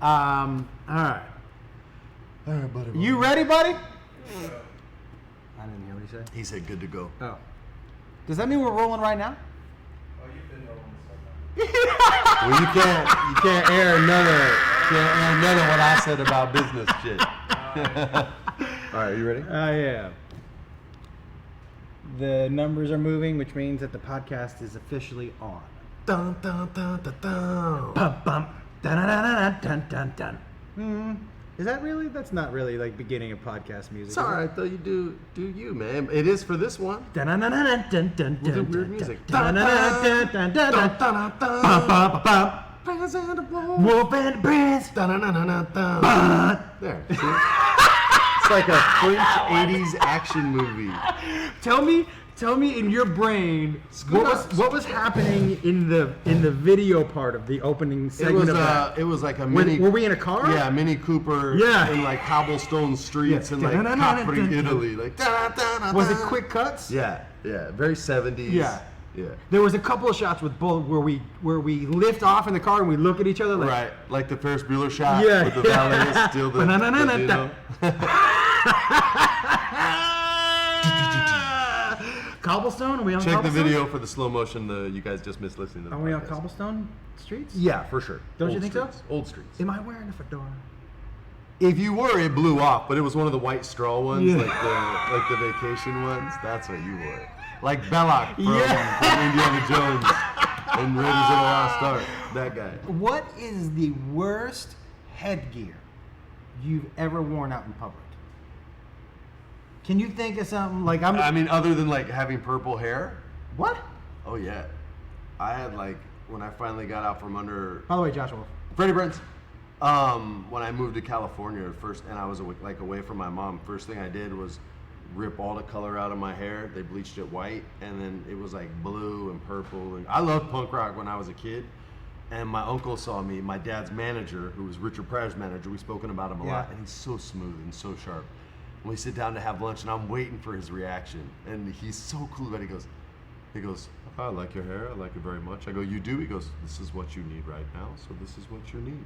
All right. All right, buddy. You ready, buddy? I didn't hear what he said. He said good to go. Oh. Does that mean we're rolling right now? Oh, you've been rolling Well, you can't air none of what I said about business shit. All right, you ready? I am. The numbers are moving, which means that the podcast is officially on. Dun dun dun dun dun. Bum bum. Dun dun dun dun dun dun. Is that really? That's not really like beginning of podcast music. It's all right though. You do you, man. It is for this one. Dun dun dun dun dun dun. We'll do weird music. Dun dun dun dun dun dun dun. Bum bum bum. Wolf and the Prince. Dun dun dun dun dun. There. See? It's like a French 80s action movie. Tell me in your brain what was happening in the video part of the opening segment of that. It was like a mini. Were we in a car? Yeah, Mini Cooper. Yeah. In like cobblestone streets in like Capri, Italy. Like. Was it quick cuts? Yeah. Very 70s. Yeah. Yeah. There was a couple of shots with both where we lift off in the car and we look at each other like. Right, like the Ferris Bueller shot. Yeah. With the valet steal the. Cobblestone? Are we on Check Cobblestone? the video for the slow motion. You guys just missed listening to the Are we on podcast. Cobblestone streets? Yeah, for sure. Don't you Old think streets. so? Old streets. Am I wearing a fedora? If you were, it blew off, but it was one of the white straw ones, Yeah. like the vacation ones. That's what you wore. Like Belloc from Yeah. Indiana Jones and Raiders of the Lost Ark. That guy. What is the worst headgear you've ever worn out in public? Can you think of something like I mean, other than like having purple hair. What? Oh yeah, I had like when I finally got out from under. By the way, Joshua. Freddie Prinze. When I moved to California first, and I was like away from my mom. First thing I did was rip all the color out of my hair. They bleached it white, and then it was like blue and purple. And I loved punk rock when I was a kid. And my uncle saw me, my dad's manager, who was Richard Pryor's manager. We've spoken about him a lot, and he's so smooth and so sharp. And we sit down to have lunch, and I'm waiting for his reaction. And he's so cool that he goes, I like your hair. I like it very much. I go, you do? He goes, this is what you need right now. So this is what you need.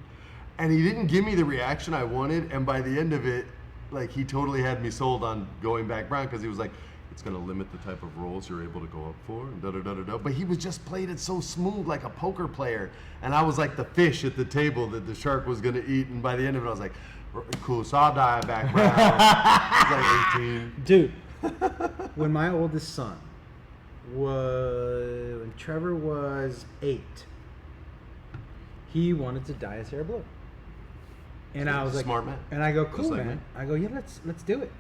And he didn't give me the reaction I wanted. And by the end of it, like he totally had me sold on going back brown because he was like, it's going to limit the type of roles you're able to go up for. And da-da-da-da-da. But he was just played it so smooth like a poker player. And I was like the fish at the table that the shark was going to eat. And by the end of it, I was like, cool, so I'll die back brown. I was like 18. Dude, when my oldest son when Trevor was 8, he wanted to dye his hair blue. And I was like, smart man. And I go, cool, like man. me. I go, yeah, let's do it.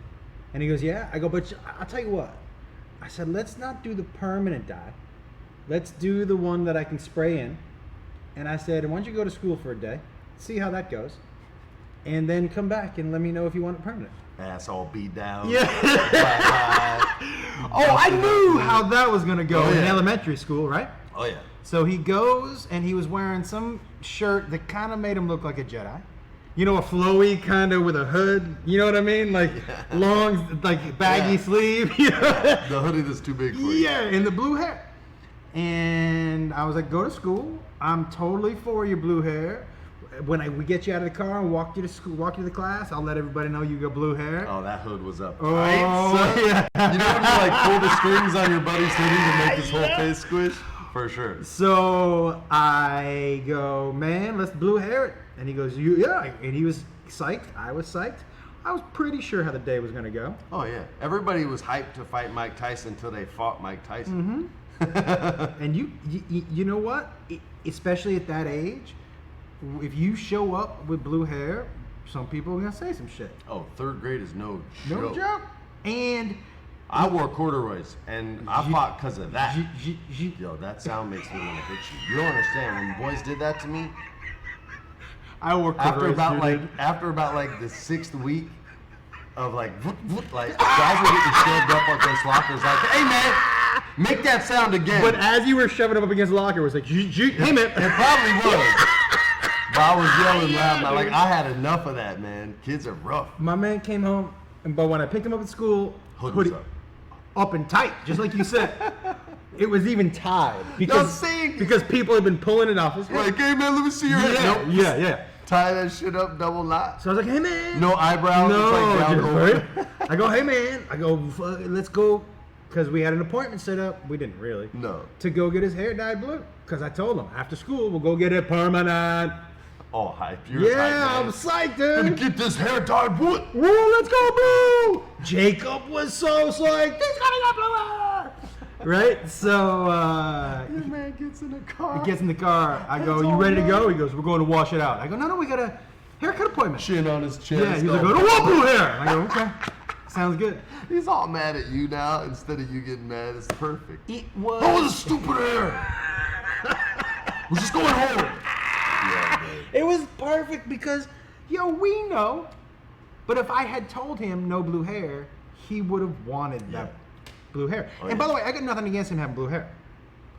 And he goes, yeah. I go, but I'll tell you what. I said, let's not do the permanent dye. Let's do the one that I can spray in. And I said, why don't you go to school for a day, see how that goes, and then come back and let me know if you want it permanent. Ass all beat down. Yeah. Oh, I knew how that was going to go in elementary school, right? Oh, yeah. So he goes, and he was wearing some shirt that kind of made him look like a Jedi. You know, a flowy kind of with a hood. You know what I mean? Like long, like baggy sleeve. You know? The hoodie that's too big for you. Yeah, and the blue hair. And I was like, go to school. I'm totally for your blue hair. When we get you out of the car and walk you to school, walk you to the class, I'll let everybody know you got blue hair. Oh, that hood was up. Oh, right? yeah. You know when you like pull the strings on your buddy's hoodie to make his whole face squish? For sure. So I go, man, let's blue hair it. And he goes, yeah. And he was psyched. I was psyched. I was pretty sure how the day was going to go. Oh, yeah. Everybody was hyped to fight Mike Tyson until they fought Mike Tyson. Mm-hmm. And you know what? Especially at that age, if you show up with blue hair, some people are going to say some shit. Oh, third grade is no joke. No joke. And I wore corduroys, and I fought because of that. Yo, Yo, that sound makes me want to hit you. You don't understand. When boys did that to me, I wore corduroys after about like the 6th week of like guys were getting shoved up against lockers like, hey man, make that sound again. But as you were shoving up against the locker, it was like, hey man. It probably was. But I was yelling loud. Like I had enough of that, man. Kids are rough. My man came home, but when I picked him up at school, Hoodie up and tight, just like you said. It was even tied because people had been pulling it off his head. Like, hey man, let me see your head. Yeah, Nope. yeah. Tie that shit up, double knot. So I was like, hey man. No eyebrows. No, it's like down just, over. right? I go, hey man. I go, fuck it, let's go, because we had an appointment set up. We didn't really. No. To go get his hair dyed blue, because I told him after school we'll go get it permanent. Oh, hype. You're a hype Yeah, man. I'm psyched, Gonna dude. get this hair dyed blue. Whoa, let's go blue. Jacob was so psyched. He's gonna go blue hair. Right? So This man gets in the car. he gets in the car. I go, That's you all ready to right. go? He goes, we're going to wash it out. I go, no, we got a haircut appointment. Chin on his chest. Yeah, he was like, I don't want blue hair. I go, okay, sounds good. He's all mad at you now instead of you getting mad. It's perfect. It was. Oh, this stupid hair. We're just going home. Yeah, man. It was perfect because, we know. But if I had told him no blue hair, he would have wanted that blue hair. Oh, and by the way, I got nothing against him having blue hair.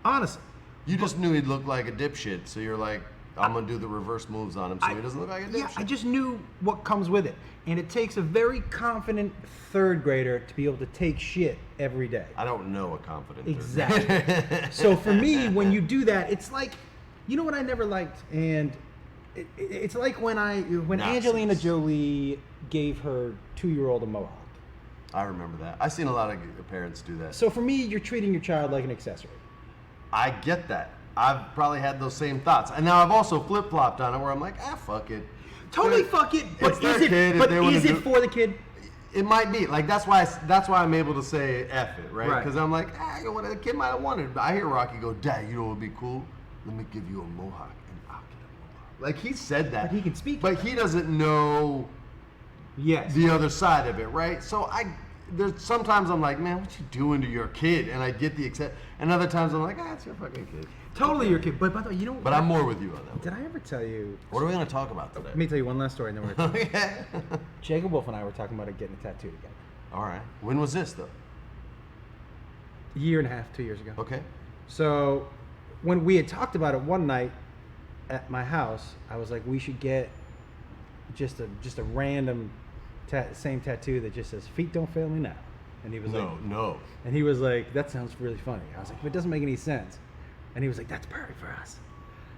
Honestly. You just knew he'd look like a dipshit, so you're like, I'm gonna do the reverse moves on him so he doesn't look like a dipshit. Yeah, I just knew what comes with it. And it takes a very confident third grader to be able to take shit every day. I don't know a confident third Exactly. So for me, when you do that, it's like, you know what I never liked? And it's like when Nazis. Angelina Jolie gave her 2-year-old a mohawk. I remember that. I've seen a lot of parents do that. So for me, you're treating your child like an accessory. I get that. I've probably had those same thoughts. And now I've also flip-flopped on it where I'm like, fuck it. Totally They're- fuck it. But it's their is it? kid, if But they wanna is it do- for the kid? It might be. Like, that's why I'm able to say F it, right? Right. Because I'm like, what the kid might have wanted. But I hear Rocky go, Dad, you know what would be cool? Let me give you a mohawk and I'll get a mohawk. Like, he said that. But he can speak. But he doesn't know Yes. the other side of it, right? So there's sometimes I'm like, man, what you doing to your kid? And I get the accept. And other times I'm like, it's your fucking kid. Totally your kid. But by the way, you know what? But I'm more with you on that one. Did I ever tell you? What are we going to talk about today? Let me tell you one last story and then we're going to Okay. Jacob Wolf and I were talking about getting a tattoo together. All right. When was this, though? A year and a half, 2 years ago. Okay. So when we had talked about it one night at my house, I was like, we should get just a random same tattoo that just says "Feet don't fail me now," and he was like, No. and he was like, that sounds really funny. I was like, but it doesn't make any sense, and he was like, that's perfect for us.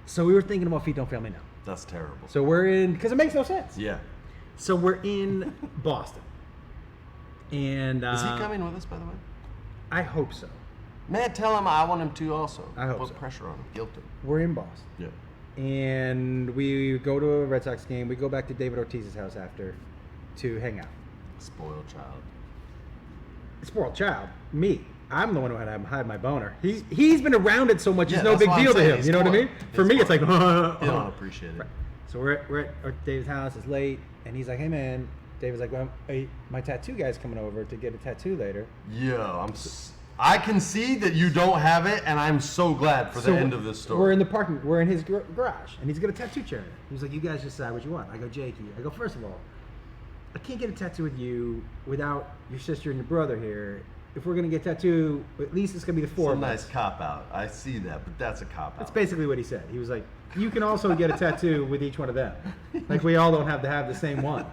So we were thinking about "Feet don't fail me now." That's terrible. So we're in, because it makes no sense. Yeah. So we're in Boston, and Is he coming with us, by the way? I hope so. Man, tell him I want him to also. I hope Put so. pressure on him. Guilt him. We're in Boston. Yeah. And we go to a Red Sox game. We go back to David Ortiz's house after to hang out. Spoiled child. Spoiled child. Me. I'm the one who had to hide my boner. He's been around it so much, Yeah, it's no that's big what I'm deal to saying. him. He's You know what I spoiled. mean? For He's me, it's like, spoiled. You don't appreciate it. Right. So we're at Dave's house. It's late, and he's like, "Hey man," David's like, "Well, hey, my tattoo guy's coming over to get a tattoo later." Yeah, I can see that you don't have it, and I'm so glad for the end of this story. We're in the parking. We're in his garage, and he's got a tattoo chair. He's like, "You guys decide what you want." I go, "Jakey." I go, "First of all, I can't get a tattoo with you without your sister and your brother here. If we're gonna get a tattoo, at least it's gonna be the It's four a of nice us." cop out. I see that, but that's a cop out. That's basically what he said. He was like, "You can also get a tattoo with each one of them. Like we all don't have to have the same one."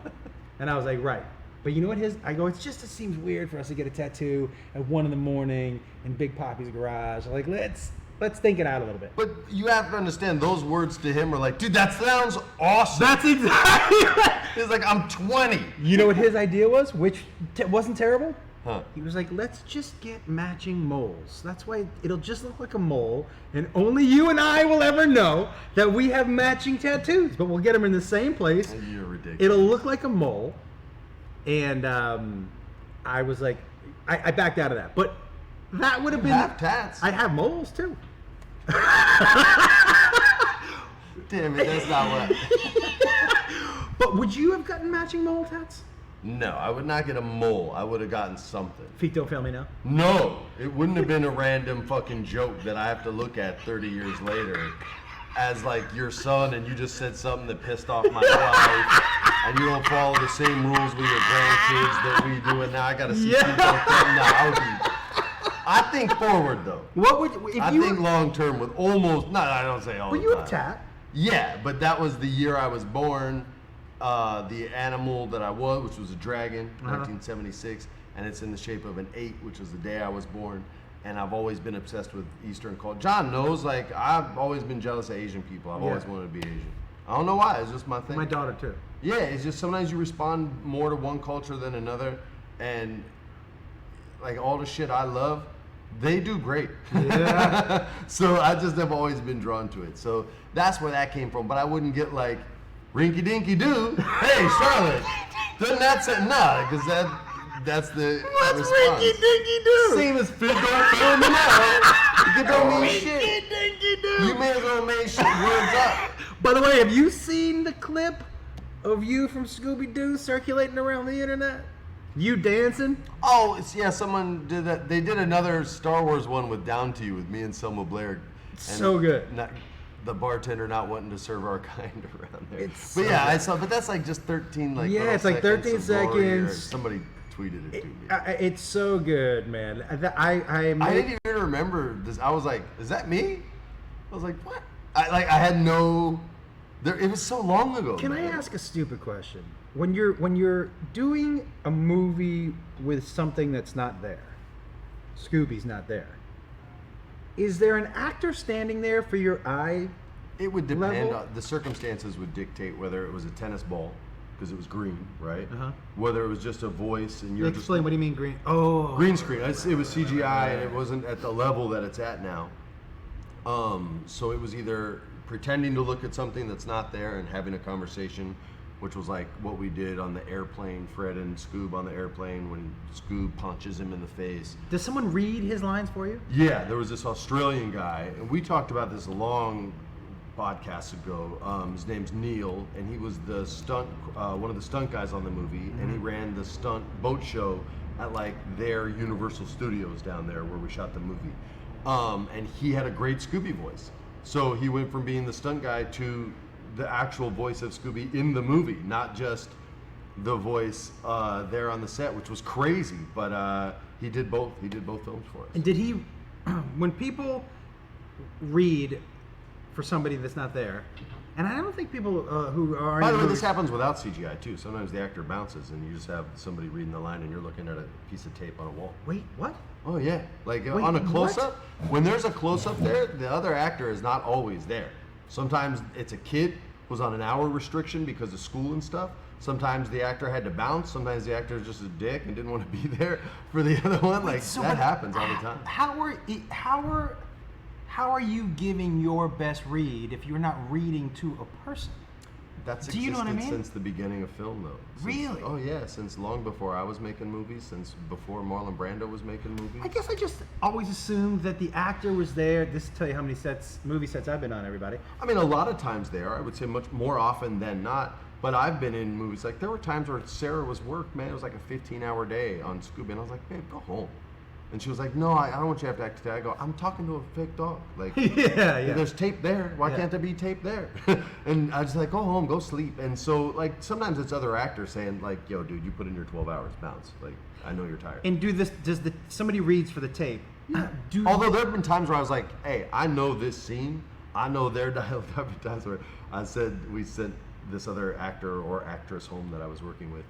And I was like, "Right." But you know what I go, it seems weird for us to get a tattoo at 1 a.m. in Big Poppy's garage. Like, let's think it out a little bit. But you have to understand, those words to him are like, dude, that sounds awesome. That's exactly right. He's like, I'm 20. You know what his idea was, which wasn't terrible? Huh. He was like, let's just get matching moles. That's why it'll just look like a mole, and only you and I will ever know that we have matching tattoos. But we'll get them in the same place. You're ridiculous. It'll look like a mole. And I was like, I backed out of that. But that would have been. have tats. I have moles too. Damn it, that's not what. But would you have gotten matching mole tats? No, I would not get a mole. I would have gotten something. Feet don't fail me now. No, it wouldn't have been a random fucking joke that I have to look at 30 years later as like your son, and you just said something that pissed off my wife, and you don't follow the same rules with your grandkids that we do, and now I gotta see Yeah. people. No, I think forward though. What would if I you? think long term with almost. No, I don't say all But the you time. have a tat. Yeah, but that was the year I was born. The animal that I was, which was a dragon, 1976, and it's in the shape of an 8, which was the day I was born. And I've always been obsessed with Eastern culture. John knows, like, I've always been jealous of Asian people. I've always wanted to be Asian. I don't know why. It's just my thing. My daughter too. Yeah, it's just sometimes you respond more to one culture than another, and like all the shit I love, they do great. Yeah. So I just have always been drawn to it. So that's where that came from. But I wouldn't get like rinky dinky doo. Hey, Charlotte, doesn't that say nah? Because that's the What's response. rinky dinky do? Same as fit don't feel me now. It don't mean shit. Rinky dinky do. You may as well make shit words up. By the way, have you seen the clip of you from Scooby-Doo circulating around the internet? You dancing? Oh, yeah, someone did that. They did another Star Wars one with Down to You with me and Selma Blair. And So good. The bartender not wanting to serve our kind around there. It's but so yeah, good. I saw. But that's like just 13 like. Yeah, little it's like 13 of glory, or seconds. somebody tweeted it to me. It's so good, man. I didn't even remember this. I was like, "Is that me?" I was like, "What?" I had no. It was so long ago. Can man. I ask a stupid question? When you're doing a movie with something that's not there, Scooby's not there, is there an actor standing there for your eye? It would depend. level? The circumstances would dictate whether it was a tennis ball because it was green, right? Uh-huh. Whether it was just a voice and you're Explain. just What do you mean green? Oh, green screen. It was CGI and it wasn't at the level that it's at now. So it was either pretending to look at something that's not there and having a conversation, which was like what we did on the airplane, Fred and Scoob on the airplane when Scoob punches him in the face. Does someone read his lines for you? Yeah, there was this Australian guy, and we talked about this a long podcast ago. His name's Neil, and he was the stunt, one of the stunt guys on the movie, and he ran the stunt boat show at like their Universal Studios down there where we shot the movie. And he had a great Scooby voice. So he went from being the stunt guy to the actual voice of Scooby in the movie, not just the voice there on the set, which was crazy. But he did both. He did both films for us. And did he, when people read for somebody that's not there, and I don't think people who are By in the way, movies- this happens without CGI too. Sometimes the actor bounces and you just have somebody reading the line and you're looking at a piece of tape on a wall. Wait, what? Oh yeah, like Wait, on a what? close-up. When there's a close-up there, the other actor is not always there. Sometimes it's a kid who's on an hour restriction because of school and stuff. Sometimes the actor had to bounce. Sometimes the actor is just a dick and didn't want to be there for the other one. Like So that what- happens all the time. How are you giving your best read if you're not reading to a person? That's Do you know what I existed mean? since the beginning of film, though. Since- Really? Oh yeah, since long before I was making movies, since before Marlon Brando was making movies. I guess I just always assumed that the actor was there. This will tell you how many movie sets I've been on, everybody. I mean, a lot of times they are. I would say much more often than not. But I've been in movies like there were times where Sarah was work, man. It was like a 15-hour day on Scooby, and I was like, babe, go home. And she was like, no, I don't want you to have to act today. I go, I'm talking to a fake dog. Like, yeah. there's tape there. Why Yeah. can't there be tape there? And I was like, go home, go sleep. And so, like, sometimes it's other actors saying, like, yo, dude, you put in your 12 hours, bounce. Like, I know you're tired. And somebody reads for the tape? Although there have been times where I was like, hey, I know this scene. I know their dialogue. There have been times where we sent this other actor or actress home that I was working with.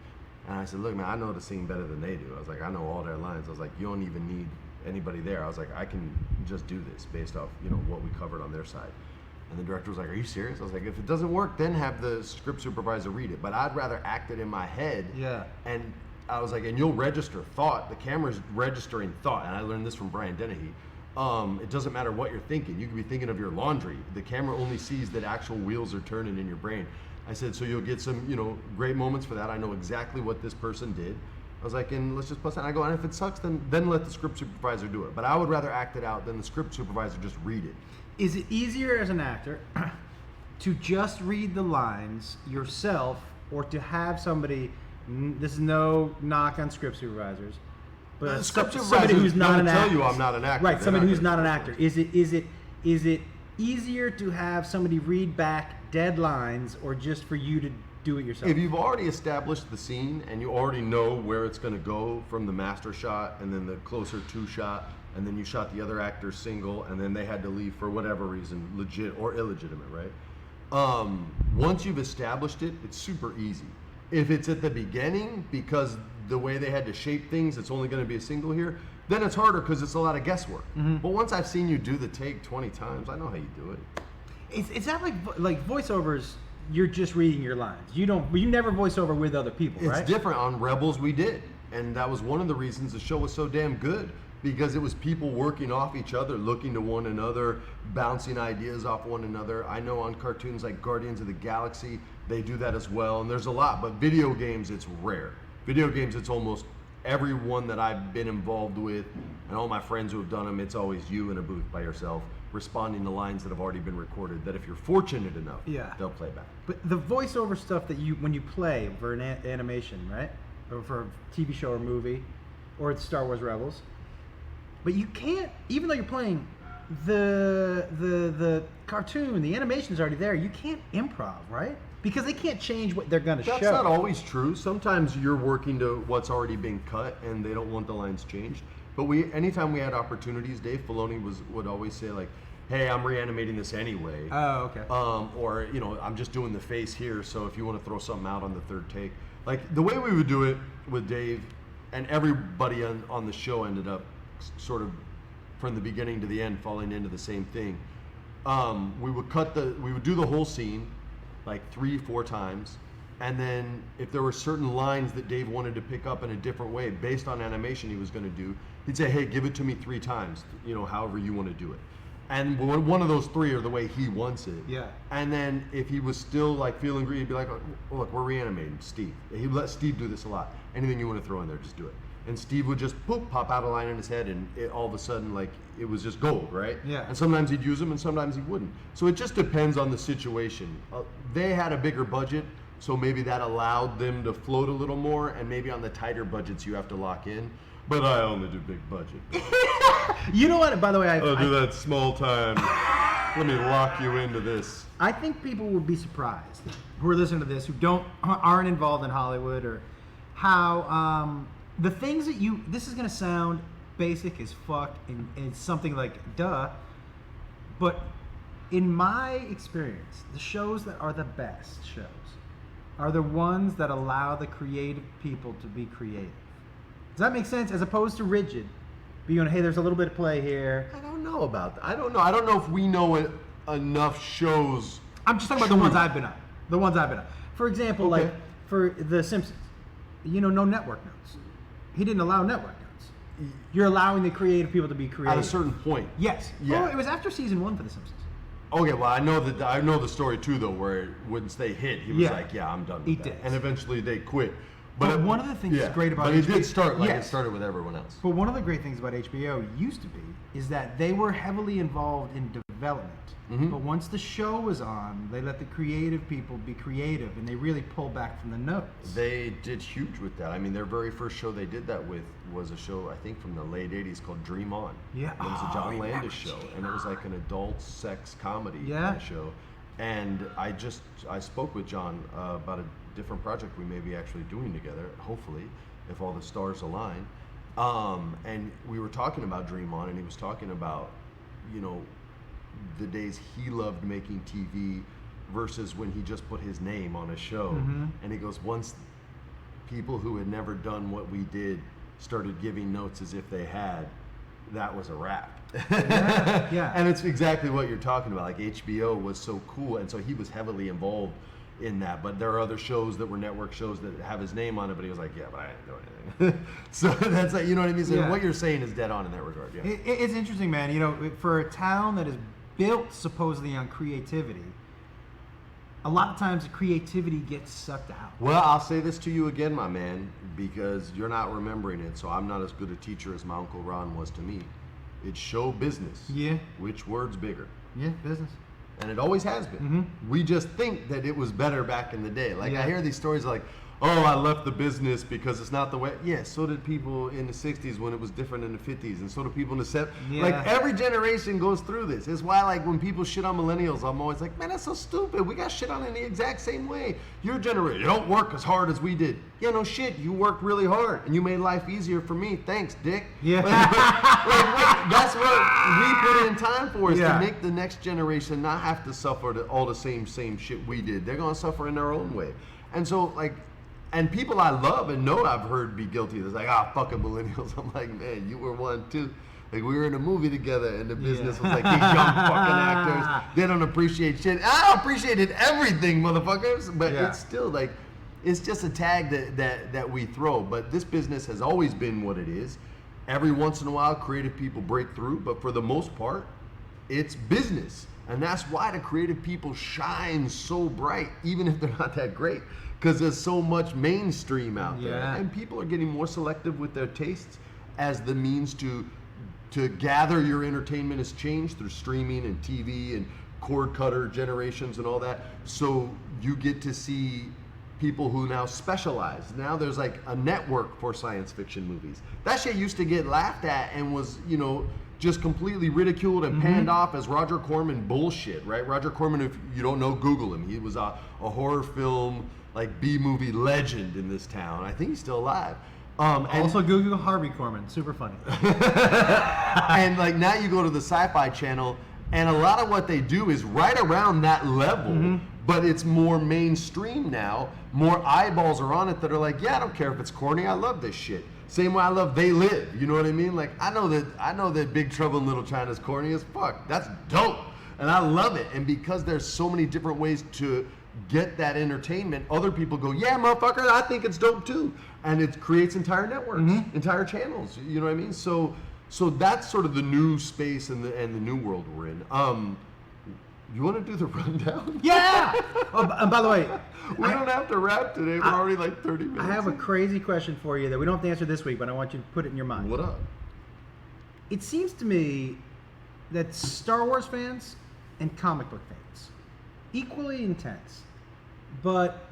And I said, look, man, I know the scene better than they do. I was like, I know all their lines. I was like, you don't even need anybody there. I was like, I can just do this based off, what we covered on their side. And the director was like, are you serious? I was like, if it doesn't work, then have the script supervisor read it. But I'd rather act it in my head. Yeah. And I was like, and you'll register thought. The camera's registering thought. And I learned this from Brian Dennehy. It doesn't matter what you're thinking. You could be thinking of your laundry. The camera only sees that actual wheels are turning in your brain. I said, so you'll get some, great moments for that. I know exactly what this person did. I was like, and let's just plus that. I go, and if it sucks, then let the script supervisor do it. But I would rather act it out than the script supervisor just read it. Is it easier as an actor to just read the lines yourself, or to have somebody? This is no knock on script supervisors, but Script somebody supervisors who's not gonna an tell actor. you I'm not an actor. Right, They're somebody not who's gonna not an tell actor. you. Is it easier to have somebody read back dead lines, or just for you to do it yourself? If you've already established the scene and you already know where it's going to go from the master shot and then the closer to shot, and then you shot the other actor single and then they had to leave for whatever reason, legit or illegitimate, right? Once you've established it, it's super easy. If it's at the beginning, because the way they had to shape things, it's only going to be a single here, then it's harder because it's a lot of guesswork. But once I've seen you do the take 20 times, I know how you do it. Is that like voiceovers? you're just reading your lines. You never voice over with other people, It's right? different. On Rebels we did, and that was one of the reasons the show was so damn good, because it was people working off each other, looking to one another, bouncing ideas off one another. I know on cartoons like Guardians of the Galaxy, they do that as well, and there's a lot, but video games, it's rare. Video games, it's almost everyone that I've been involved with, and all my friends who have done them, it's always you in a booth by yourself, responding to lines that have already been recorded, that if you're fortunate enough, they'll play back. But the voiceover stuff that when you play for an animation, right? Or for a TV show or movie, or it's Star Wars Rebels, but you can't, even though you're playing the cartoon, the animation is already there, you can't improv, right? Because they can't change what they're going to show. That's not always true. Sometimes you're working to what's already been cut and they don't want the lines changed. But anytime we had opportunities, Dave Filoni would always say like, hey, I'm reanimating this anyway. Oh, okay. Or, I'm just doing the face here, so if you want to throw something out on the third take. Like, the way we would do it with Dave, and everybody on the show ended up sort of, from the beginning to the end, falling into the same thing. We would do the whole scene, like 3-4 times, and then if there were certain lines that Dave wanted to pick up in a different way, based on animation he was going to do, he'd say, hey, give it to me 3 times, however you want to do it. And one of those 3 are the way he wants it. Yeah. And then if he was still like feeling green, he'd be like, oh, look, we're reanimating Steve. He'd let Steve do this a lot. Anything you want to throw in there, just do it. And Steve would just pop out a line in his head, and all of a sudden, like, it was just gold, right? Yeah. And sometimes he'd use them, and sometimes he wouldn't. So it just depends on the situation. They had a bigger budget, so maybe that allowed them to float a little more, and maybe on the tighter budgets you have to lock in. But I only do big budget. You know what? By the way, I'll do that small time. Let me lock you into this. I think people would be surprised who are listening to this, who aren't involved in Hollywood, or how the things that this is going to sound basic as fuck, and it's something like duh, but in my experience, the shows that are the best shows are the ones that allow the creative people to be creative. Does that make sense? As opposed to rigid, being, hey, there's a little bit of play here. I don't know about that. I don't know if we know enough shows. I'm just talking about the ones I've been on. For example, Okay. like for The Simpsons, no network notes. He didn't allow network notes. You're allowing the creative people to be creative. At a certain point. Yes. Yeah. Oh, it was after season 1 for The Simpsons. Okay, well, I know the story too, though, where once they hit, he was Yeah. like, "Yeah, I'm done with He that." did. And eventually they quit. But one of the things that's great about but it HBO did start like Yes. it started with everyone else. But one of the great things about HBO used to be is that they were heavily involved in development. Mhm. But once the show was on, they let the creative people be creative, and they really pull back from the notes. They did huge with that. I mean, their very first show they did that with was a show I think from the late '80s called Dream On. Yeah. It was a Oh, John remember Landis show, and it was like an adult sex comedy Yeah. kind of show. And I spoke with John about a different project we may be actually doing together, hopefully, if all the stars align. And we were talking about Dream On, and he was talking about, the days he loved making TV versus when he just put his name on a show. Mhm. And he goes, once people who had never done what we did started giving notes as if they had, that was a wrap. Yeah. And it's exactly what you're talking about. Like HBO was so cool, and so he was heavily involved in that. But there are other shows that were network shows that have his name on it, but he was like, yeah, but I didn't do anything. So that's like, you know what I mean? So Yeah. what you're saying is dead on in that regard. Yeah. It's interesting, man. For a town that is built supposedly on creativity, a lot of times the creativity gets sucked out. Well, I'll say this to you again, my man, because you're not remembering it, so I'm not as good a teacher as my Uncle Ron was to me. It's show business. Yeah. Which word's bigger? Yeah, business. And it always has been. Mhm. We just think that it was better back in the day. Like, Yeah. I hear these stories like, oh, I left the business because it's not the way. Yeah, so did people in the 60s when it was different in the 50s, and so do people in the 70s. Yeah. Like, every generation goes through this. It's why, like, when people shit on millennials, I'm always like, man, that's so stupid. We got shit on in the exact same way. Your generation, you don't work as hard as we did. Yeah, no shit, you worked really hard, and you made life easier for me. Thanks, dick. Yeah. That's what we put in time for, is Yeah. to make the next generation not have to suffer all the same shit we did. They're gonna suffer in their own way. And so, like, and people I love and know I've heard be guilty of this, like, fucking millennials. I'm like, man, you were one too. Like we were in a movie together, and the business was like these young fucking actors. They don't appreciate shit. I appreciated everything, motherfuckers. But it's still like, it's just a tag that we throw. But this business has always been what it is. Every once in a while, creative people break through, but for the most part, it's business. And that's why the creative people shine so bright, even if they're not that great, because there's so much mainstream out there. And people are getting more selective with their tastes as the means to gather your entertainment has changed through streaming and TV and cord cutter generations and all that. So you get to see people who now specialize. Now there's like a network for science fiction movies. That shit used to get laughed at and was, you know, just completely ridiculed and panned off as Roger Corman bullshit, right? Roger Corman, if you don't know, Google him. He was a horror film, like B-movie legend in this town. I think he's still alive. And also Google Harvey Korman, super funny. And like now you go to the Sci-Fi Channel, and a lot of what they do is right around that level, but it's more mainstream now. More eyeballs are on it that are like, yeah, I don't care if it's corny, I love this shit. Same way I love They Live, you know what I mean? Like I know that Big Trouble in Little China's corny as fuck. That's dope, and I love it. And because there's so many different ways to get that entertainment, other people go, yeah, motherfucker, I think it's dope too, and it creates entire networks, entire channels. You know what I mean? So that's sort of the new space and the new world we're in. You want to do the rundown? Yeah. Oh, and by the way, we don't have to wrap today. We're already like 30 minutes. I have a crazy question for you that we don't have to answer this week, but I want you to put it in your mind. What up? It seems to me that Star Wars fans and comic book fans equally intense, but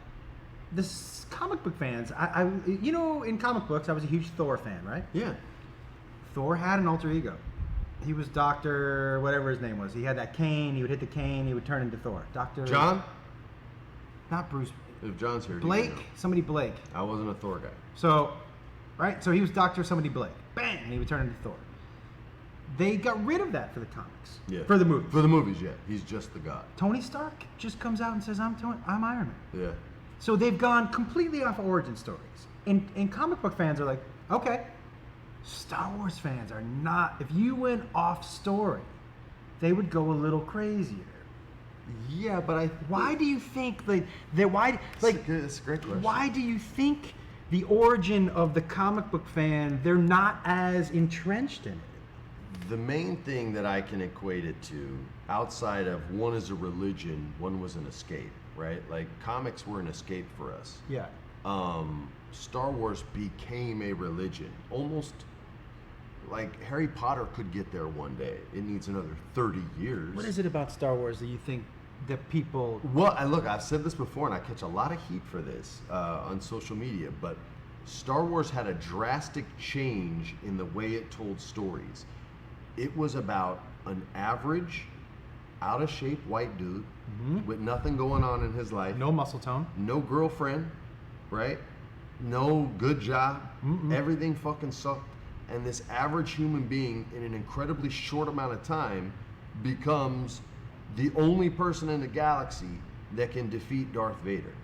the comic book fans, I you know, in comic books, I was a huge Thor fan, right? Yeah. Thor had an alter ego. He was Dr. whatever his name was. He had that cane. He would hit the cane. He would turn into Thor. Dr. John? Not Bruce. If John's here, Blake? Somebody Blake. I wasn't a Thor guy. So, right? So he was Dr. somebody Blake. Bang! And he would turn into Thor. They got rid of that for the comics. Yeah. For the movies. For the movies, yeah. He's just the god. Tony Stark just comes out and says, I'm Iron Man. Yeah. So they've gone completely off origin stories. And comic book fans are like, okay. Star Wars fans are not. If you went off story, they would go a little crazier. Yeah, but why do you think why it's a great question. Why do you think the origin of the comic book fan, they're not as entrenched in it? The main thing that I can equate it to, outside of one is a religion, one was an escape, right? Like comics were an escape for us. Yeah. Star Wars became a religion, almost like Harry Potter could get there one day. It needs another 30 years. What is it about Star Wars that you think that people... Well, I've said this before, and I catch a lot of heat for this on social media, but Star Wars had a drastic change in the way it told stories. It was about an average, out-of-shape white dude with nothing going on in his life. No muscle tone. No girlfriend, right? No good job. Everything fucking sucked. And this average human being in an incredibly short amount of time becomes the only person in the galaxy that can defeat Darth Vader.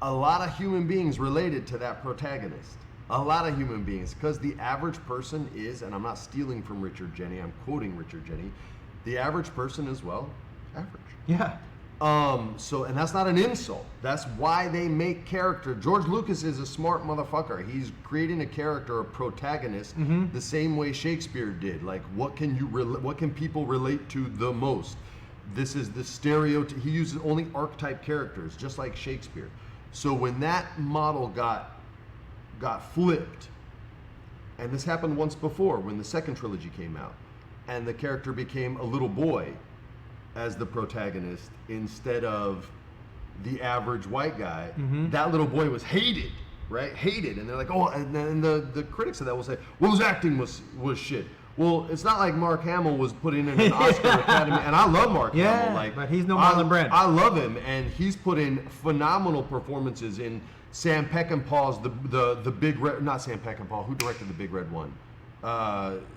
A lot of human beings related to that protagonist. A lot of human beings, because the average person is, and I'm not stealing from Richard Jeni, I'm quoting Richard Jeni, the average person is, well, average. Yeah. And that's not an insult. That's why they make character. George Lucas is a smart motherfucker. He's creating a character, a protagonist, the same way Shakespeare did. Like, what can people relate to the most? This is the stereotype. He uses only archetype characters, just like Shakespeare. So when that model got flipped, and this happened once before when the second trilogy came out, and the character became a little boy as the protagonist instead of the average white guy, that little boy was hated, right? Hated. And they're like, oh, and then the critics of that will say, well, his acting was shit. Well, it's not like Mark Hamill was putting in an Oscar Academy, and I love Mark Hamill. Like, but he's no Marlon Brando. I love him, and he's put in phenomenal performances in Sam Peckinpah's the Big Red, not Sam Peckinpah, who directed the Big Red One?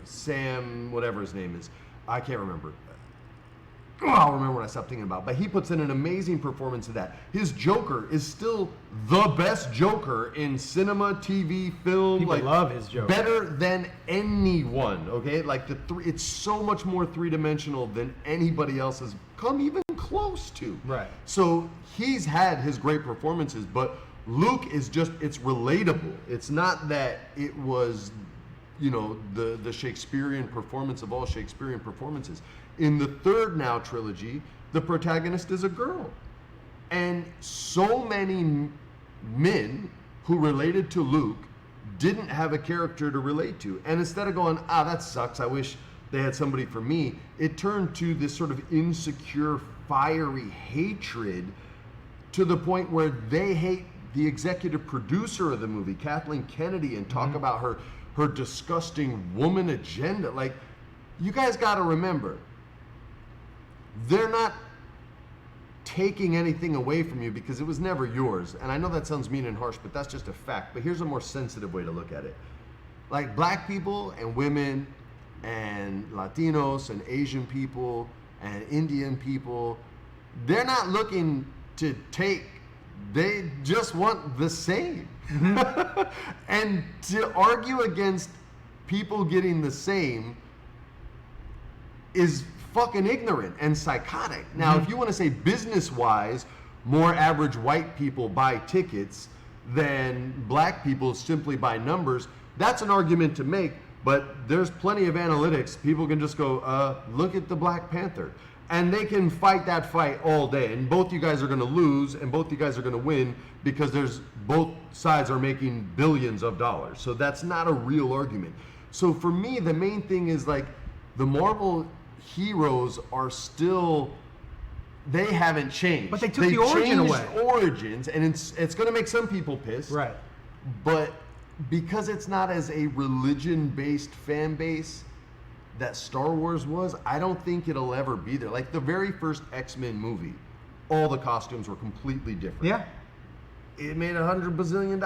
Sam, whatever his name is. I can't remember. oh, I'll remember what I stopped thinking about. But he puts in an amazing performance of that. His Joker is still the best Joker in cinema, TV, film. People like, love his Joker. Better than anyone, okay? Like, it's so much more three-dimensional than anybody else has come even close to. Right. So he's had his great performances, but Luke is just, it's relatable. It's not that it was, the Shakespearean performance of all Shakespearean performances. In the third now trilogy, the protagonist is a girl. And so many men who related to Luke didn't have a character to relate to. And instead of going, that sucks, I wish they had somebody for me, it turned to this sort of insecure, fiery hatred to the point where they hate the executive producer of the movie, Kathleen Kennedy, and talk about her disgusting woman agenda. Like, you guys got to remember, they're not taking anything away from you because it was never yours. And I know that sounds mean and harsh, but that's just a fact. But here's a more sensitive way to look at it. Like, black people and women and Latinos and Asian people and Indian people, they're not looking to take, they just want the same. And to argue against people getting the same is fucking ignorant and psychotic. Now, if you want to say business-wise, more average white people buy tickets than black people simply by numbers, that's an argument to make, but there's plenty of analytics. People can just go, look at the Black Panther. And they can fight that fight all day. And both you guys are going to lose, and both you guys are going to win because both sides are making billions of dollars. So that's not a real argument. So for me, the main thing is, like, the Marvel heroes are still, they haven't changed. But they took the origin away. Changed origins, and it's going to make some people pissed. Right. But because it's not as a religion-based fan base that Star Wars was, I don't think it'll ever be there. Like, the very first X-Men movie, all the costumes were completely different. Yeah. It made $100 bazillion.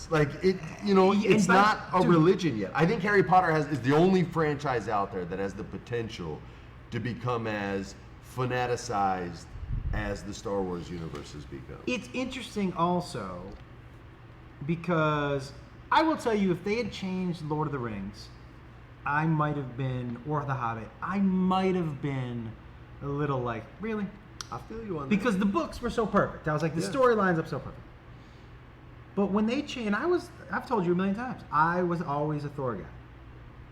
Like, it, it's not a religion yet. I think Harry Potter is the only franchise out there that has the potential to become as fanaticized as the Star Wars universe has become. It's interesting also because I will tell you, if they had changed Lord of the Rings, I might have been, or The Hobbit, I might have been a little like, really? I feel you on that. Because the books were so perfect. I was like, the story lines up so perfect. But when they changed, I've told you a million times, I was always a Thor guy.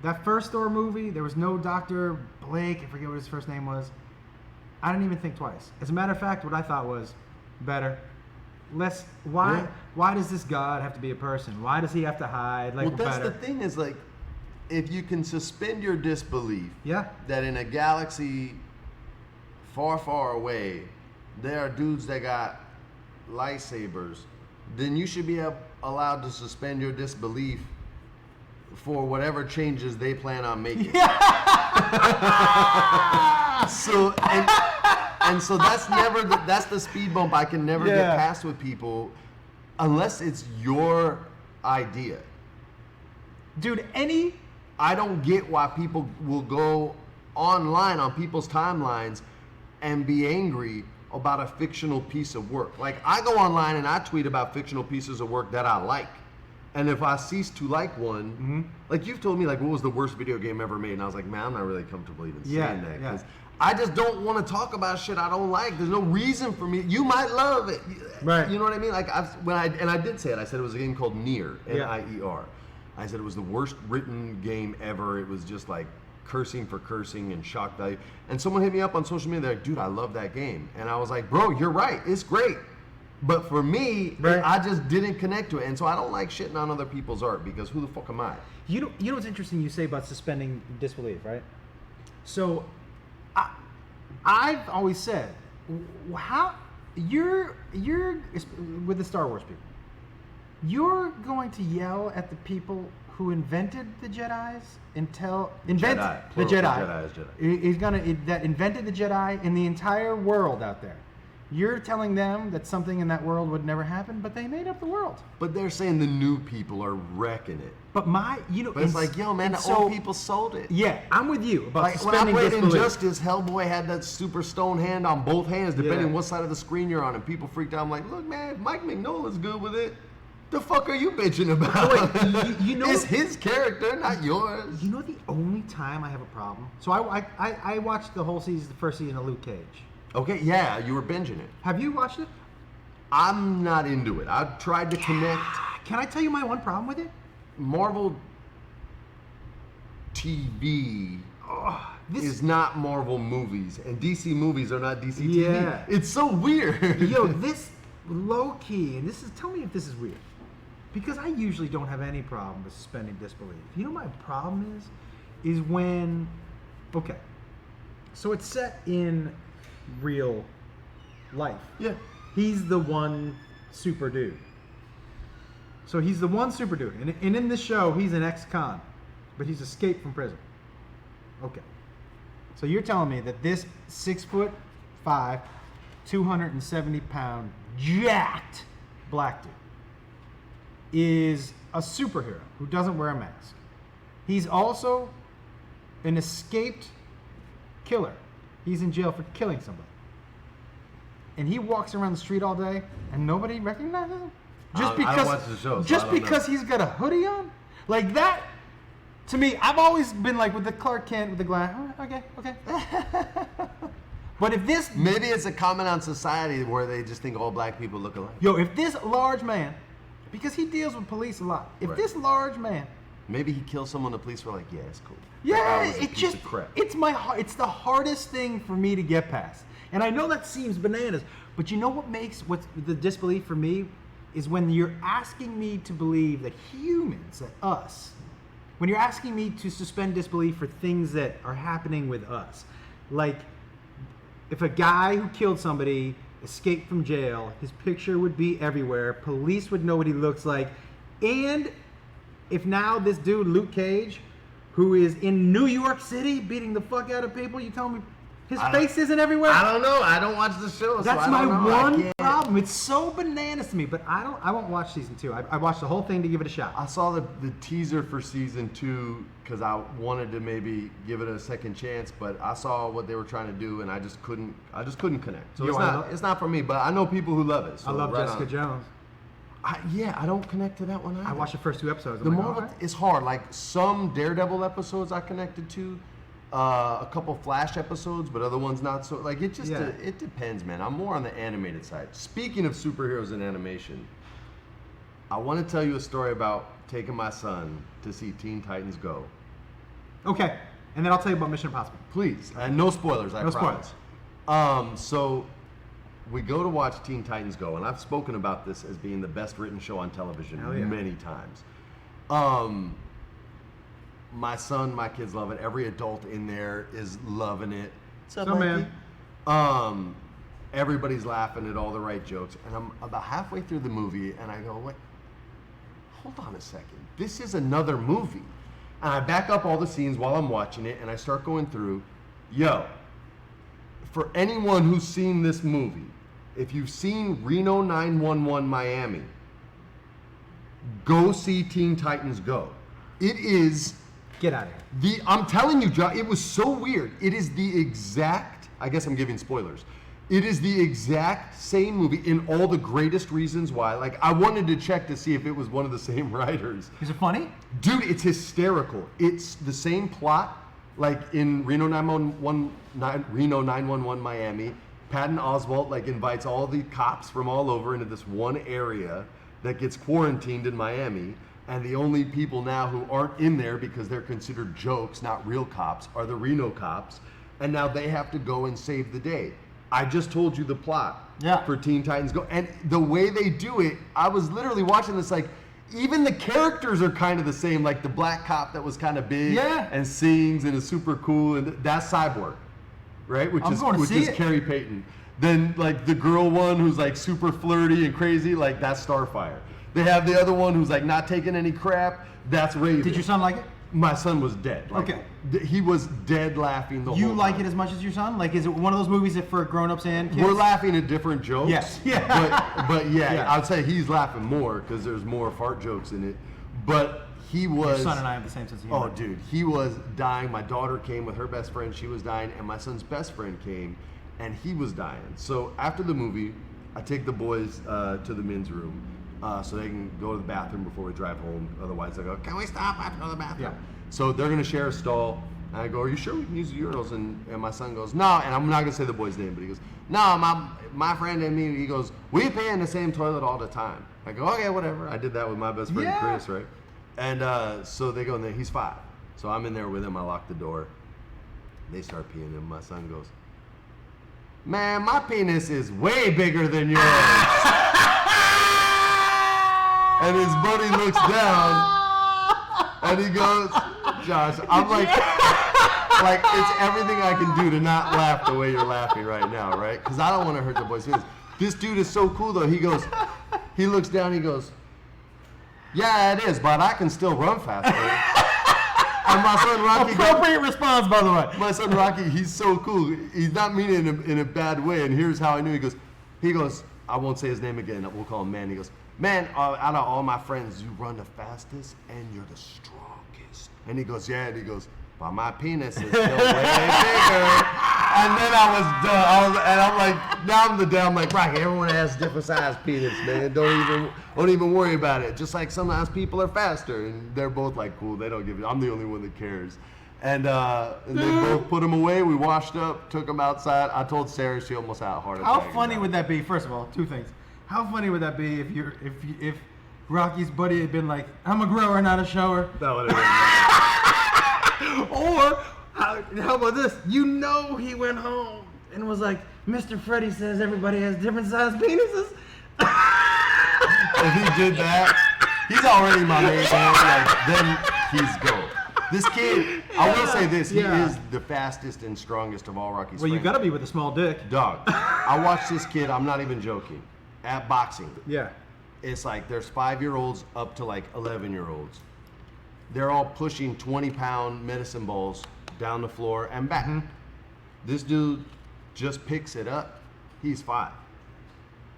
That first Thor movie, there was no Dr. Blake, I forget what his first name was. I didn't even think twice. As a matter of fact, what I thought was better. Less, why does this God have to be a person? Why does he have to hide? Like, well, that's better. the thing is, like, if you can suspend your disbelief Yeah. that in a galaxy far, far away, there are dudes that got lightsabers, then you should be allowed to suspend your disbelief for whatever changes they plan on making. So, and so that's the speed bump I can never get past with people unless it's your idea. Dude, I don't get why people will go online on people's timelines and be angry about a fictional piece of work. Like, I go online and I tweet about fictional pieces of work that I like. And if I cease to like one, like, you've told me, like, what was the worst video game ever made? And I was like, man, I'm not really comfortable even saying that. Because I just don't want to talk about shit I don't like. There's no reason for me. You might love it. Right. You know what I mean? Like, I did say it. I said it was a game called Nier, N-I-E-R. I said it was the worst written game ever. It was just like cursing for cursing and shock value. And someone hit me up on social media. They're like, dude, I love that game. And I was like, bro, you're right. It's great. But for me, I just didn't connect to it. And so I don't like shitting on other people's art because who the fuck am I? You know what's interesting you say about suspending disbelief, right? So I've always said, how you're with the Star Wars people, you're going to yell at the people who invented the Jedis that invented the Jedi in the entire world out there. You're telling them that something in that world would never happen, but they made up the world. But they're saying the new people are wrecking it. But But it's like, yo, man, the old people sold it. Yeah, I'm with you about Like when I suspending played disbelief. Injustice, Hellboy had that super stone hand on both hands, depending Yeah. on what side of the screen you're on, and people freaked out. I'm like, look, man, if Mike Mignola's good with it, the fuck are you bitching about? Oh, wait, you know, it's his character, not yours. You know the only time I have a problem? So I watched the whole season, the first season of Luke Cage. Okay, yeah, you were binging it. Have you watched it? I'm not into it. I've tried to connect. Can I tell you my one problem with it? Marvel TV This is not Marvel movies, and DC movies are not DC Yeah. TV. It's so weird. Yo, this low key, and this is, tell me if this is weird, because I usually don't have any problem with suspending disbelief. You know what my problem is when, okay, so it's set in real life. Yeah. He's the one super dude. So he's the one super dude, and in this show, he's an ex-con, but he's escaped from prison. Okay. So you're telling me that this 6'5", 270-pound, jacked black dude is a superhero who doesn't wear a mask. He's also an escaped killer. He's in jail for killing somebody. And he walks around the street all day and nobody recognizes him? Just I because, don't watch the show, so just I don't because know. he's got a hoodie on? Like that, to me, I've always been like with the Clark Kent with the glass, oh, okay. But if this, Maybe it's a comment on society where they just think all black people look alike. yo, if this large man, because he deals with police a lot, if Right. this large man, Maybe he kills someone, the police were like, yeah, it's cool. That yeah, guy was a it piece just, of crap. it's it's the hardest thing for me to get past. And I know that seems bananas, but you know what makes what's the disbelief for me is when you're asking me to believe that humans, that us, when you're asking me to suspend disbelief for things that are happening with us. Like, if a guy who killed somebody escaped from jail, his picture would be everywhere, police would know what he looks like, and if now this dude, Luke Cage, who is in New York City beating the fuck out of people, you tell me his face isn't everywhere? I don't know. I don't watch the show. That's so my I don't know. I one can't- problem. It's so bananas to me, but I won't watch season 2. I watched the whole thing to give it a shot. I saw the teaser for season 2 because I wanted to maybe give it a second chance, but I saw what they were trying to do and I just couldn't connect. So Yo, it's not for me, but I know people who love it. So I love right Jessica on. Jones. I don't connect to that one either. I watched the first 2 episodes. The I'm like, Marvel all right. is hard. Like some Daredevil episodes I connected to, a couple Flash episodes, but other ones not so. Like it just Yeah. it depends, man. I'm more on the animated side. Speaking of superheroes and animation, I want to tell you a story about taking my son to see Teen Titans Go. Okay, and then I'll tell you about Mission Impossible. Please, and no spoilers. I No promise. So we go to watch Teen Titans Go, and I've spoken about this as being the best written show on television Hell yeah. many times. My son, my kids love it. Every adult in there is loving it. What's up, So, man. Mikey? Everybody's laughing at all the right jokes, and I'm about halfway through the movie, and I go, "Wait, hold on a second. This is another movie." And I back up all the scenes while I'm watching it, and I start going through. Yo, for anyone who's seen this movie, if you've seen Reno 911 Miami, go see Teen Titans Go. It is Get out of here. I'm telling you, John, it was so weird. It is the exact, I guess I'm giving spoilers. It is the exact same movie in all the greatest reasons why. Like, I wanted to check to see if it was one of the same writers. Is it funny? Dude, it's hysterical. It's the same plot, like in Reno 911 Miami. Patton Oswalt like invites all the cops from all over into this one area that gets quarantined in Miami. And the only people now who aren't in there because they're considered jokes, not real cops, are the Reno cops. And now they have to go and save the day. I just told you the plot for Teen Titans Go. And the way they do it, I was literally watching this like, even the characters are kind of the same. Like the black cop that was kind of big and sings and is super cool. And that's Cyborg, right? Which is Carrie Payton. Then like the girl one who's like super flirty and crazy, like that's Starfire. They have the other one who's like not taking any crap. That's Raven. Did your son like it? My son was dead. Like, Okay. He was dead laughing the whole You time. like it as much as your son? Like, is it one of those movies that for grown-ups and kids? We're laughing at different jokes. Yes. Yeah. But yeah, Yeah. I'd say he's laughing more because there's more fart jokes in it. But he was. Your son and I have the same sense of humor. Oh, dude, he was dying. My daughter came with her best friend. She was dying, and my son's best friend came, and he was dying. So after the movie, I take the boys to the men's room so they can go to the bathroom before we drive home. Otherwise, I go, "Can we stop? I have to go to the bathroom." Yeah. So they're gonna share a stall. And I go, "Are you sure we can use the urinals?" And my son goes, "No." And I'm not gonna say the boy's name, but he goes, "No, my friend and me." He goes, "We pee in the same toilet all the time." I go, "Okay, whatever." I did that with my best friend Yeah. Chris, right? And so they go in there. He's 5, so I'm in there with him. I lock the door. They start peeing, and my son goes, "Man, my penis is way bigger than yours." And his buddy looks down. And he goes, "Josh," I'm like it's everything I can do to not laugh the way you're laughing right now, right? Because I don't want to hurt the boy's feelings. This dude is so cool though. He looks down, he goes, "Yeah, it is, but I can still run faster." And my son Rocky, Appropriate response, by the way. my son Rocky, he's so cool. He's not meaning it in a bad way. And here's how I knew. He goes, I won't say his name again. We'll call him Man. He goes, "Man, out of all my friends, you run the fastest and you're the strongest." And he goes, "Yeah." And he goes, "But my penis is still way bigger." And then I was done. I'm like, now I'm the dad. I'm like, "Rocky, everyone has different size penis, man. Don't even worry about it. Just like sometimes people are faster." And they're both like, "Cool." They don't give it. I'm the only one that cares. And they both put him away. We washed up, took him outside. I told Sarah, she almost had a heart attack. How funny would that be? First of all, 2 things. How funny would that be if Rocky's buddy had been like, "I'm a grower, not a shower"? That would have been nice. Or how about this? You know he went home and was like, "Mr. Freddie says everybody has different sized penises." If he did that, he's already my main man. Like, then he's gold. This kid, I will say this, he Yeah. is the fastest and strongest of all Rocky's Well, you friends. gotta be with a small dick. Dog, I watched this kid, I'm not even joking, at boxing. Yeah. It's like there's 5-year-olds up to like 11-year-olds. They're all pushing 20-pound medicine balls down the floor and back. This dude just picks it up. He's 5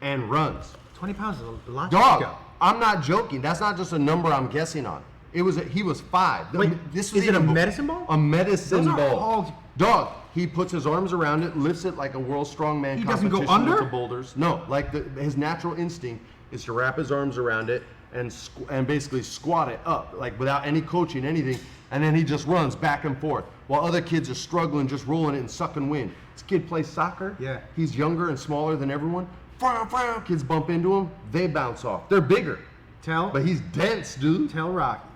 and runs. 20 pounds is a lot. Dog, to go. I'm not joking. That's not just a number I'm guessing on. He was 5. Wait, this was is it a even medicine ball? A medicine Those are ball. all- Dog, he puts his arms around it, lifts it like a world strongman He doesn't go competition with under? the boulders. No, like his natural instinct is to wrap his arms around it and basically squat it up, like without any coaching, anything. And then he just runs back and forth while other kids are struggling, just rolling it and sucking wind. This kid plays soccer. Yeah. He's younger and smaller than everyone. Kids bump into him, they bounce off. They're bigger, but he's dense, dude. Tell Rocky,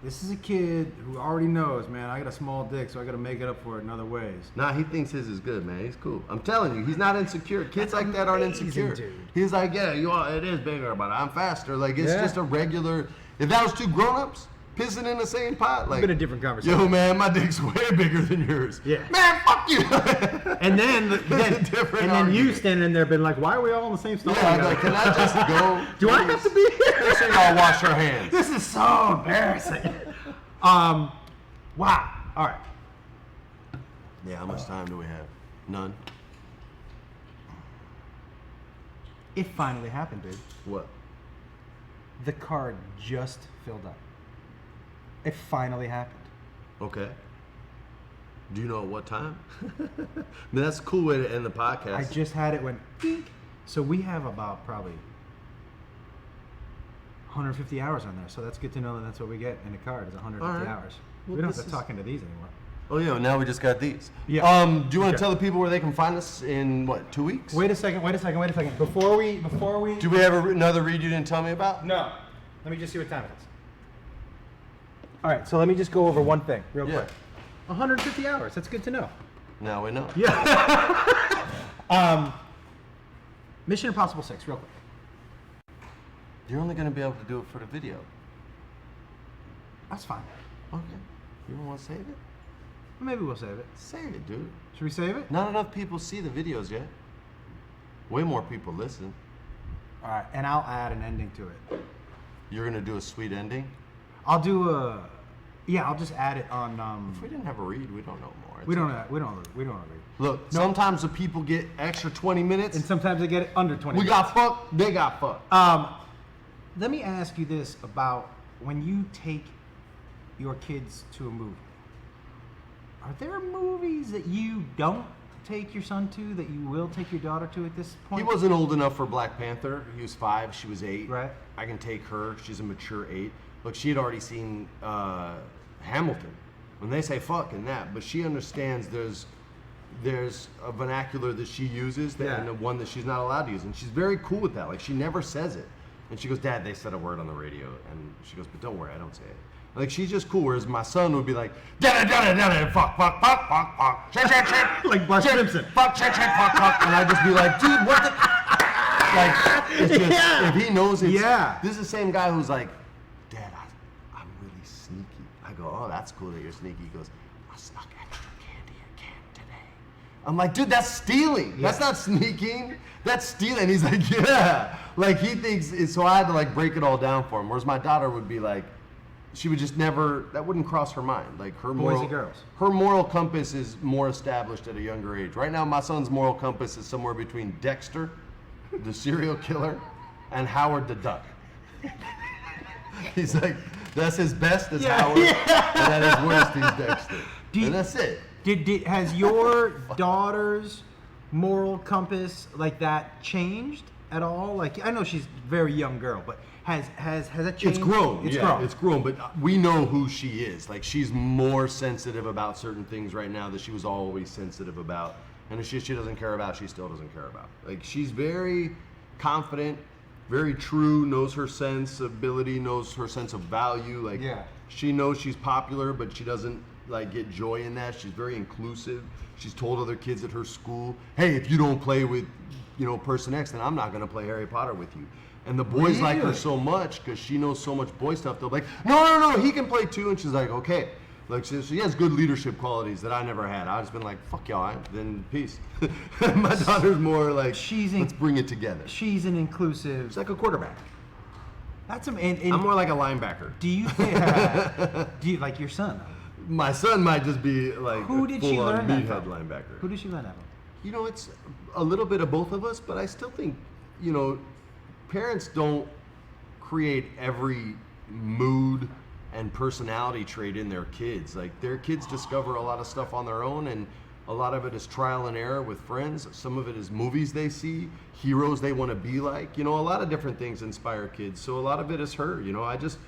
this is a kid who already knows, man, I got a small dick, so I gotta make it up for it in other ways. Nah, he thinks his is good, man. He's cool. I'm telling you, he's not insecure. Kids like that aren't amazing, insecure. dude. He's like, "Yeah, it is bigger, but I'm faster." Like, it's Yeah. just a regular. If that was 2 grown-ups pissing in the same pot, like, Been a different conversation. "Yo, man, my dick's way bigger than yours." Yeah. Man, fuck you. And then, different you argument. standing there being like, "Why are we all in the same stall?" Yeah, I'm like, "Can I just go? Do I have to be here? Make sure y'all wash your hands." This is so embarrassing. Wow. All right. Yeah, how much time do we have? None. It finally happened, dude. What? The card just filled up. It finally happened. Okay. Do you know at what time? I mean, that's a cool way to end the podcast. I just had it when. Ding. So we have about probably 150 hours on there. So that's good to know that that's what we get in a card is 150 All right. hours. Well, we don't this have to talk into these anymore. Oh yeah, now we just got these. Yeah. Do you want Okay. to tell the people where they can find us in what, 2 weeks? Wait a second. Before we. Do we have another read you didn't tell me about? No. Let me just see what time it is. All right. So let me just go over one thing real Yeah. quick. 150 hours. That's good to know. Now we know. Mission Impossible 6, real quick. You're only going to be able to do it for the video. That's fine. Okay. You don't want to save it? Maybe we'll save it. Save it, dude. Should we save it? Not enough people see the videos yet. Way more people listen. All right. And I'll add an ending to it. You're going to do a sweet ending? I'll do a Yeah, I'll just add it on. If we didn't have a read, we don't know more. We don't know. We don't know. Look, sometimes the people get extra 20 minutes. And sometimes they get it under 20. We got fucked. They got fucked. Let me ask you this about when you take your kids to a movie. Are there movies that you don't take your son to that you will take your daughter to at this point? He wasn't old enough for Black Panther. He was 5. She was 8. Right. I can take her. She's a mature 8. Look, she had already seen Hamilton. When they say fuck and that, but she understands there's a vernacular that she uses and one that she's not allowed to use, and she's very cool with that. Like, she never says it. And she goes, Dad, they said a word on the radio. And she goes, but don't worry, I don't say it. Like, she's just cool. Whereas my son would be like, fuck, shit, Like Bart shit, Simpson. fuck, shit, fuck. And I'd just be like, dude, what the? Like, it's just, if he knows it's, this is the same guy who's like, Dad, I'm really sneaky. I go, oh, that's cool that you're sneaky. He goes, I snuck extra candy at camp today. I'm like, dude, that's stealing. Yeah. That's not sneaking. That's stealing. He's like, yeah. Like, he thinks, so I had to like break it all down for him. Whereas my daughter would be like, she would just never, that wouldn't cross her mind. Like, her boys and girls. Her moral compass is more established at a younger age. Right now, my son's moral compass is somewhere between Dexter, the serial killer, and Howard the Duck. He's like, that's his best is Howard, and at his worst he's Dexter. And that's it. Has your daughter's moral compass like that changed at all? Like, I know she's a very young girl, but has that changed? It's grown. Grown. It's grown, but we know who she is. Like, she's more sensitive about certain things right now that she was always sensitive about. And if she doesn't care about, she still doesn't care about. Like, she's very confident, very true, knows her sensibility, knows her sense of value. Like, she knows she's popular, but she doesn't like get joy in that. She's very inclusive. She's told other kids at her school, hey, if you don't play with, person X, then I'm not gonna play Harry Potter with you. And the boys like her so much because she knows so much boy stuff. They're like, no, he can play too. And she's like, okay. Like, she has good leadership qualities that I never had. I've just been like, fuck y'all, then peace. My daughter's more like, let's bring it together. She's an inclusive. She's like a quarterback. That's I'm more like a linebacker. Do you like your son? My son might just be like Who did she learn that meathead from? linebacker. Who did she learn that from? It's a little bit of both of us, but I still think, parents don't create every mood and personality trait in their kids. Like, their kids discover a lot of stuff on their own, and a lot of it is trial and error with friends. Some of it is movies they see, heroes they want to be like. A lot of different things inspire kids. So a lot of it is her. I just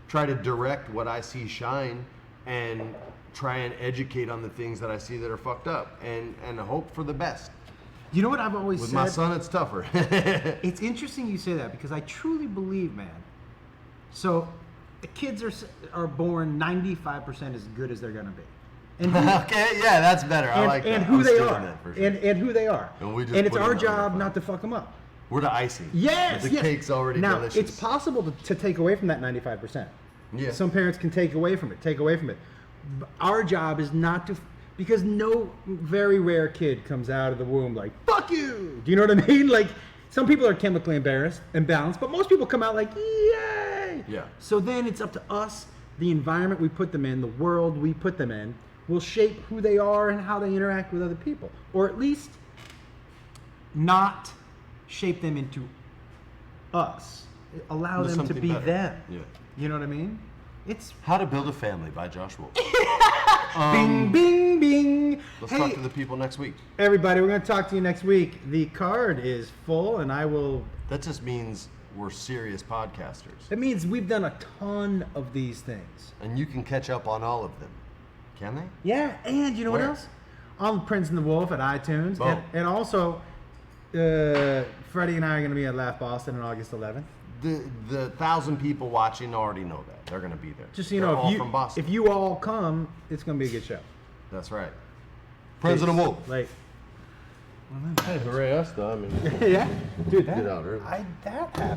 try to direct what I see shine and try and educate on the things that I see that are fucked up and hope for the best. You know what I've always said? With my son, it's tougher. It's interesting you say that because I truly believe, man. So the kids are born 95% as good as they're gonna be. And okay, yeah, that's better. I like that. And who they are. That for sure. And who they are. And it's our job not to fuck them up. We're the icing. Yes. The cake's already now, delicious. it's possible to take away from that 95%. Yeah. Some parents can take away from it. Our job is not to, because no very rare kid comes out of the womb like, fuck you. Do you know what I mean? Like, some people are chemically imbalanced, but most people come out like, yay. Yeah. So then it's up to us, the environment we put them in, the world we put them in, will shape who they are and how they interact with other people. Or at least not shape them into us. Allow them to be better. them. Yeah. You know what I mean? It's How to Build a Family by Josh Wolf. bing, bing, bing. Let's Hey, talk to the people next week. everybody, we're going to talk to you next week. The card is full, and I will. That just means we're serious podcasters. That means we've done a ton of these things. And you can catch up on all of them. Can they? Yeah, and you know what Where? else? On Prinze and the Wolf at iTunes. Boom. And also, Freddie and I are going to be at Laugh Boston on August 11th. The 1,000 people watching already know that. They're going to be there. Just so you They're know, all from Boston. if you all come, it's going to be a good show. That's right. President Wolf. Like, Hey, hooray us though. I mean, yeah, dude, get out early. that happened.